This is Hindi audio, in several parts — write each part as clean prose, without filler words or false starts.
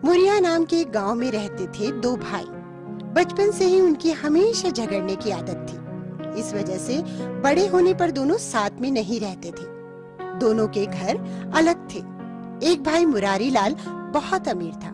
मुरिया नाम के एक गांव में रहते थे दो भाई। बचपन से ही उनकी हमेशा झगड़ने की आदत थी। इस वजह से बड़े होने पर दोनों साथ में नहीं रहते थे। दोनों के घर अलग थे। एक भाई मुरारी लाल बहुत अमीर था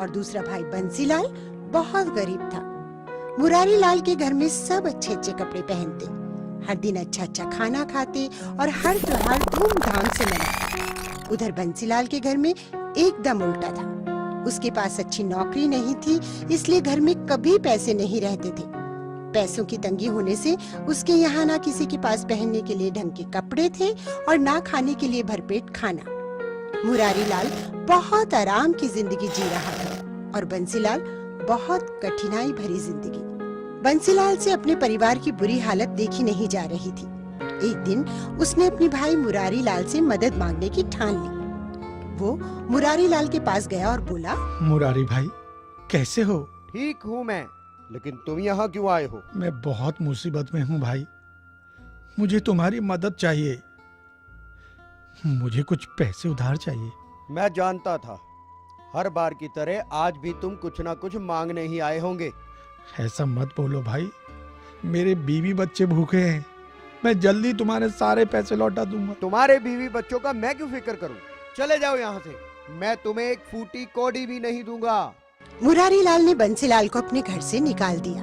और दूसरा भाई बंसी लाल बहुत गरीब था। मुरारी लाल के घर में सब अच्छे अच्छे कपड़े पहनते, हर दिन अच्छा अच्छा खाना खाते और हर त्योहार धूमधाम से मनाते। उधर बंसीलाल के घर में एकदम उल्टा था। उसके पास अच्छी नौकरी नहीं थी, इसलिए घर में कभी पैसे नहीं रहते थे। पैसों की तंगी होने से उसके यहाँ ना किसी के पास पहनने के लिए ढंग के कपड़े थे और ना खाने के लिए भरपेट खाना। मुरारी लाल बहुत आराम की जिंदगी जी रहा था और बंसीलाल बहुत कठिनाई भरी जिंदगी। बंसीलाल से अपने परिवार की बुरी हालत देखी नहीं जा रही थी। एक दिन उसने अपने भाई मुरारी लाल से मदद मांगने की ठान ली। वो मुरारी लाल के पास गया और बोला, मुरारी भाई कैसे हो? ठीक हूँ मैं, लेकिन तुम यहाँ क्यों आए हो? मैं बहुत मुसीबत में हूँ भाई, मुझे तुम्हारी मदद चाहिए। मुझे कुछ पैसे उधार चाहिए। मैं जानता था, हर बार की तरह आज भी तुम कुछ ना कुछ मांगने ही आए होंगे। ऐसा मत बोलो भाई, मेरे बीवी बच्चे भूखे हैं। मैं जल्दी तुम्हारे सारे पैसे लौटा दूंगा। तुम्हारे बीवी बच्चों का मैं क्यों फिक्र करूं? चले जाओ यहाँ से, मैं तुम्हें एक फूटी कौड़ी भी नहीं दूंगा। मुरारी लाल ने बंसीलाल को अपने घर से निकाल दिया।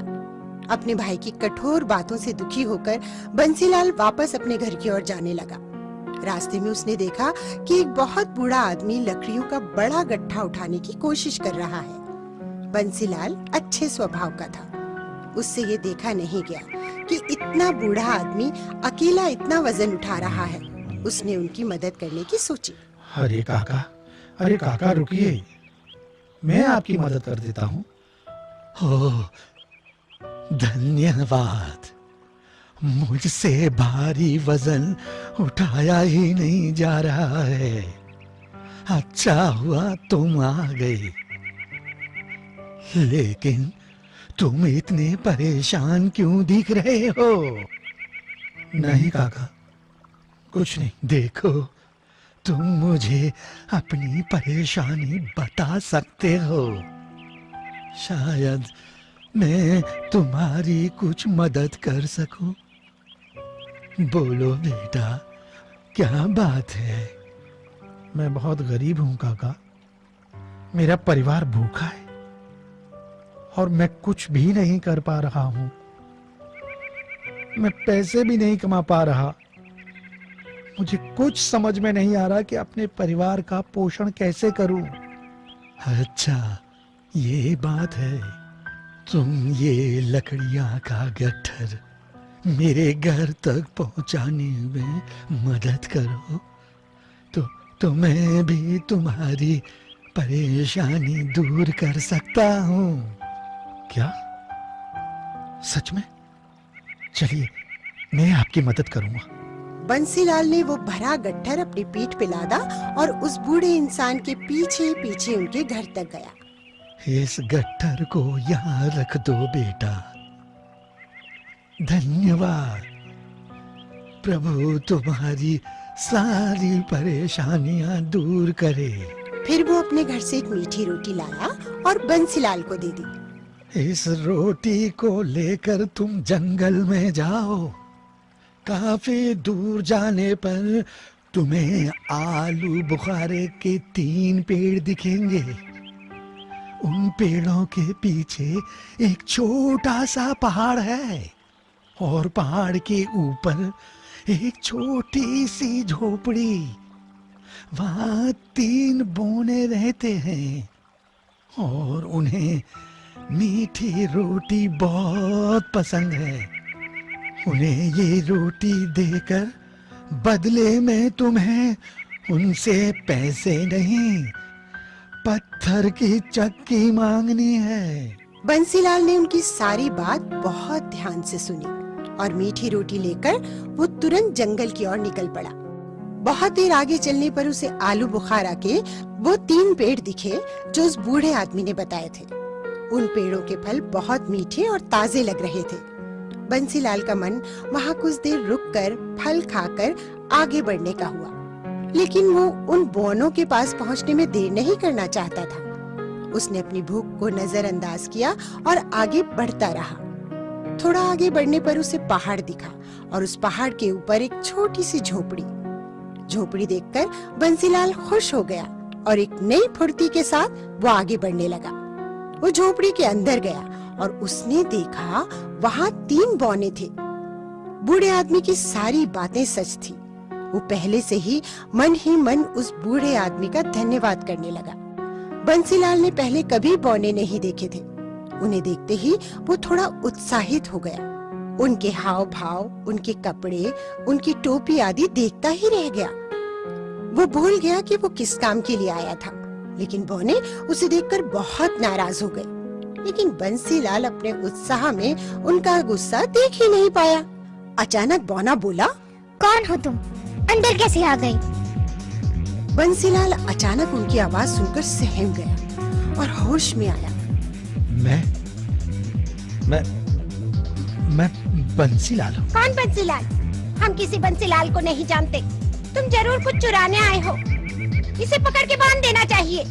अपने भाई की कठोर बातों से दुखी होकर बंसीलाल वापस अपने घर की ओर जाने लगा। रास्ते में उसने देखा कि एक बहुत बूढ़ा आदमी लकड़ियों का बड़ा गट्ठा उठाने की कोशिश कर रहा है। बंसीलाल अच्छे स्वभाव का था। उससे ये देखा नहीं गया कि इतना बूढ़ा आदमी अकेला इतना वजन उठा रहा है। उसने उनकी मदद करने की सोची। अरे काका रुकिए, मैं आपकी मदद कर देता हूँ। ओह, धन्यवाद। मुझसे भारी वजन उठाया ही नहीं जा रहा है। अच्छा हुआ तुम आ गई, लेकिन तुम इतने परेशान क्यों दिख रहे हो? नहीं काका, कुछ नहीं। देखो, तुम मुझे अपनी परेशानी बता सकते हो। शायद मैं तुम्हारी कुछ मदद कर सकूं। बोलो बेटा, क्या बात है? मैं बहुत गरीब हूँ काका, मेरा परिवार भूखा है और मैं कुछ भी नहीं कर पा रहा हूँ। मैं पैसे भी नहीं कमा पा रहा। मुझे कुछ समझ में नहीं आ रहा कि अपने परिवार का पोषण कैसे करूं। अच्छा, ये बात है। तुम ये लकड़ियां का गट्ठर मेरे घर तक पहुंचाने में मदद करो तो मैं भी तुम्हारी परेशानी दूर कर सकता हूँ। क्या? सच में? चलिए, मैं आपकी मदद करूंगा। बंसीलाल ने वो भरा गट्ठर अपनी पीठ पे लादा और उस बूढ़े इंसान के पीछे पीछे उनके घर तक गया। इस गट्ठर को यहाँ रख दो बेटा। धन्यवाद। प्रभु तुम्हारी सारी परेशानियां दूर करे। फिर वो अपने घर से एक मीठी रोटी लाया और बंसीलाल को दे दी। इस रोटी को लेकर तुम जंगल में जाओ। काफी दूर जाने पर तुम्हें आलू बुखारे के 3 पेड़ दिखेंगे। उन पेड़ों के पीछे एक छोटा सा पहाड़ है और पहाड़ के ऊपर एक छोटी सी झोपड़ी। वहाँ 3 बौने रहते हैं और उन्हें मीठी रोटी बहुत पसंद है। उन्हें ये रोटी देकर बदले में तुम्हें उनसे पैसे नहीं, पत्थर की चक्की मांगनी है। बंसीलाल ने उनकी सारी बात बहुत ध्यान से सुनी और मीठी रोटी लेकर वो तुरंत जंगल की ओर निकल पड़ा। बहुत देर आगे चलने पर उसे आलू बुखारा के वो 3 पेड़ दिखे जो उस बूढ़े आदमी ने बताए थे। उन पेड़ों के फल बहुत मीठे और ताजे लग रहे थे। बंसीलाल का मन वहाँ कुछ देर रुककर फल खाकर आगे बढ़ने का हुआ, लेकिन वो उन बौनों के पास पहुँचने में देर नहीं करना चाहता था। उसने अपनी भूख को नजरअंदाज किया और आगे बढ़ता रहा। थोड़ा आगे बढ़ने पर उसे पहाड़ दिखा और उस पहाड़ के ऊपर एक छोटी सी झोपड़ी। झोपड़ी देखकर बंसीलाल खुश हो गया और एक नई फुर्ती के साथ वो आगे बढ़ने लगा। वो झोपड़ी के अंदर गया और उसने देखा वहाँ 3 बौने थे। बूढ़े आदमी की सारी बातें सच थी। वो पहले से ही मन उस बूढ़े आदमी का धन्यवाद करने लगा। बंसीलाल ने पहले कभी बौने नहीं देखे थे। उन्हें देखते ही वो थोड़ा उत्साहित हो गया। उनके हाव भाव, उनके कपड़े, उनकी टोपी आदि देखता ही रह गया। वो भूल गया कि वो किस काम के लिए आया था। लेकिन बौने उसे देखकर बहुत नाराज हो गए। लेकिन बंसीलाल अपने उत्साह में उनका गुस्सा देख ही नहीं पाया। अचानक बौना बोला, कौन हो तुम? अंदर कैसे आ गए? बंसीलाल अचानक उनकी आवाज सुनकर सहम गया और होश में आया। मैं बंसीलाल हूँ। कौन बंसीलाल? हम किसी बंसीलाल को नहीं जानते। तुम जरूर कुछ चुराने आए हो। इसे पकड़ के बांध देना चाहिए।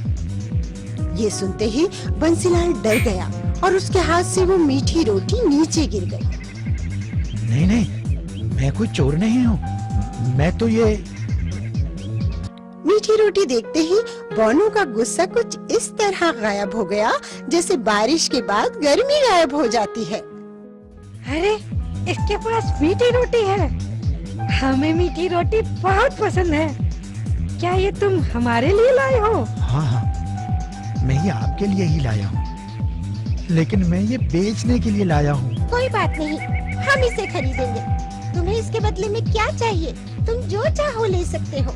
ये सुनते ही बंसीलाल डर गया और उसके हाथ से वो मीठी रोटी नीचे गिर गई। नहीं, मैं कोई चोर नहीं हूँ। मैं तो ये मीठी रोटी देखते ही बौनों का गुस्सा कुछ इस तरह गायब हो गया जैसे बारिश के बाद गर्मी गायब हो जाती है। अरे, इसके पास मीठी रोटी है। हमें मीठी रोटी बहुत पसंद है। क्या ये तुम हमारे लिए लाए हो? हाँ, मैं ये आपके लिए ही लाया हूँ, लेकिन मैं ये बेचने के लिए लाया हूँ। कोई बात नहीं, हम इसे खरीदेंगे। तुम्हें इसके बदले में क्या चाहिए? तुम जो चाहो ले सकते हो।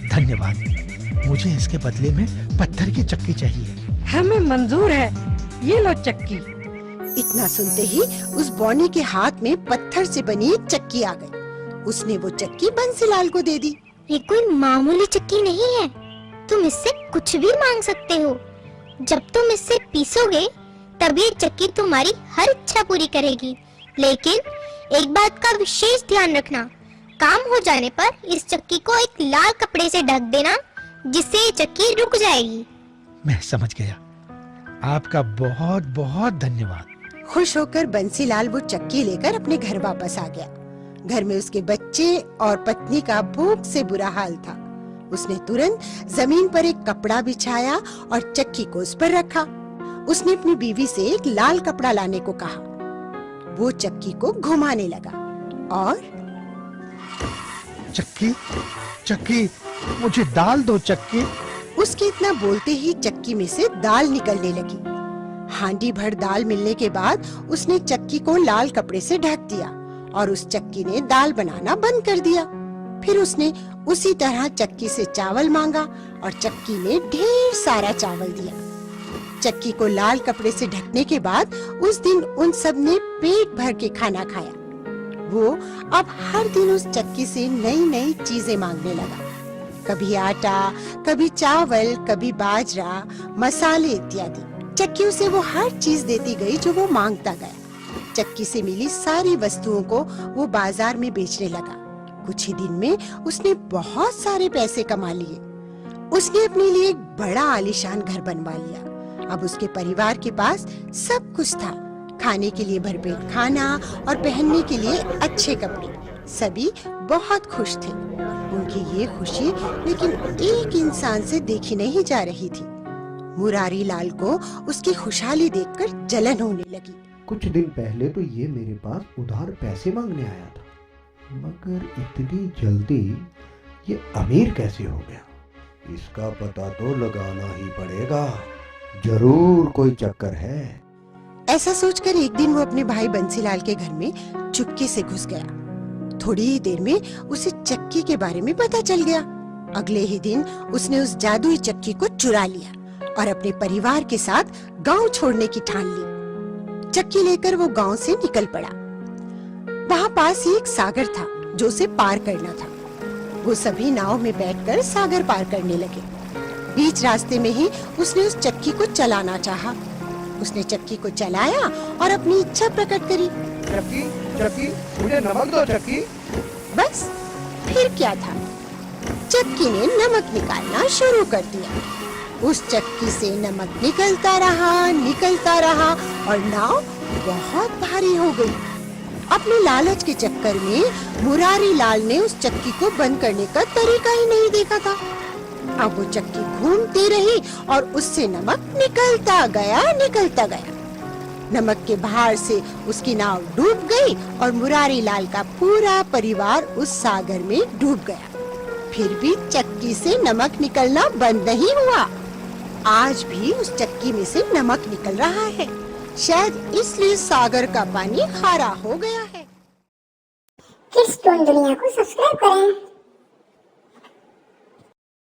धन्यवाद। मुझे इसके बदले में पत्थर की चक्की चाहिए। हमें मंजूर है। ये लो चक्की। इतना सुनते ही उस बौने के हाथ में पत्थर से बनी एक चक्की आ गई। उसने वो चक्की बंसीलाल को दे दी। ये कोई मामूली चक्की नहीं है। तुम इससे कुछ भी मांग सकते हो। जब तुम इससे पीसोगे तब ये चक्की तुम्हारी हर इच्छा पूरी करेगी। लेकिन एक बात का विशेष ध्यान रखना, काम हो जाने पर इस चक्की को एक लाल कपड़े से ढक देना, जिससे ये चक्की रुक जाएगी। मैं समझ गया। आपका बहुत बहुत धन्यवाद। खुश होकर बंसीलाल वो चक्की लेकर अपने घर वापस आ गया। घर में उसके बच्चे और पत्नी का भूख से बुरा हाल था। उसने तुरंत जमीन पर एक कपड़ा बिछाया और चक्की को उस पर रखा। उसने अपनी बीवी से एक लाल कपड़ा लाने को कहा। वो चक्की को घुमाने लगा और चक्की, मुझे दाल दो चक्की। उसके इतना बोलते ही चक्की में से दाल निकलने लगी। हांडी भर दाल मिलने के बाद उसने चक्की को लाल कपड़े से ढक दिया और उस चक्की ने दाल बनाना बंद कर दिया। फिर उसने उसी तरह चक्की से चावल मांगा और चक्की ने ढेर सारा चावल दिया। चक्की को लाल कपड़े से ढकने के बाद उस दिन उन सब ने पेट भर के खाना खाया। वो अब हर दिन उस चक्की से नई नई चीजें मांगने लगा। कभी आटा, कभी चावल, कभी बाजरा, मसाले इत्यादि। चक्की उसे वो हर चीज देती गई जो वो मांगता गया। चक्की से मिली सारी वस्तुओं को वो बाजार में बेचने लगा। कुछ ही दिन में उसने बहुत सारे पैसे कमा लिए। उसने अपने लिए एक बड़ा आलीशान घर बनवा लिया। अब उसके परिवार के पास सब कुछ था, खाने के लिए भरपेट खाना और पहनने के लिए अच्छे कपड़े। सभी बहुत खुश थे। उनकी ये खुशी लेकिन एक इंसान से देखी नहीं जा रही थी। मुरारी लाल को उसकी खुशहाली देखकर जलन होने लगी। कुछ दिन पहले तो ये मेरे पास उधार पैसे मांगने आया था, मगर इतनी जल्दी ये अमीर कैसे हो गया? इसका पता तो लगाना ही पड़ेगा। जरूर कोई चक्कर है। ऐसा सोचकर एक दिन वो अपने भाई बंसीलाल के घर में चुपके से घुस गया। थोड़ी ही देर में उसे चक्की के बारे में पता चल गया। अगले ही दिन उसने उस जादुई चक्की को चुरा लिया और अपने परिवार के साथ गांव छोड़ने की ठान ली। चक्की लेकर वो गांव से निकल पड़ा। वहाँ पास ही एक सागर था जो उसे पार करना था। वो सभी नाव में बैठकर सागर पार करने लगे। बीच रास्ते में ही उसने उस चक्की को चलाना चाहा। उसने चक्की को चलाया और अपनी इच्छा प्रकट करी। चक्की, मुझे नमक दो चक्की। बस फिर क्या था, चक्की ने नमक निकालना शुरू कर दिया। उस चक्की से नमक निकलता रहा और नाव बहुत भारी हो गई। अपने लालच के चक्कर में मुरारी लाल ने उस चक्की को बंद करने का तरीका ही नहीं देखा था। अब वो चक्की घूमती रही और उससे नमक निकलता गया। नमक के भार से उसकी नाव डूब गई और मुरारी लाल का पूरा परिवार उस सागर में डूब गया। फिर भी चक्की से नमक निकलना बंद नहीं हुआ। आज भी उस चक्की में से नमक निकल रहा है। शायद इसलिए सागर का पानी खारा हो गया है। किड्स टोन दुनिया को सब्सक्राइब करें।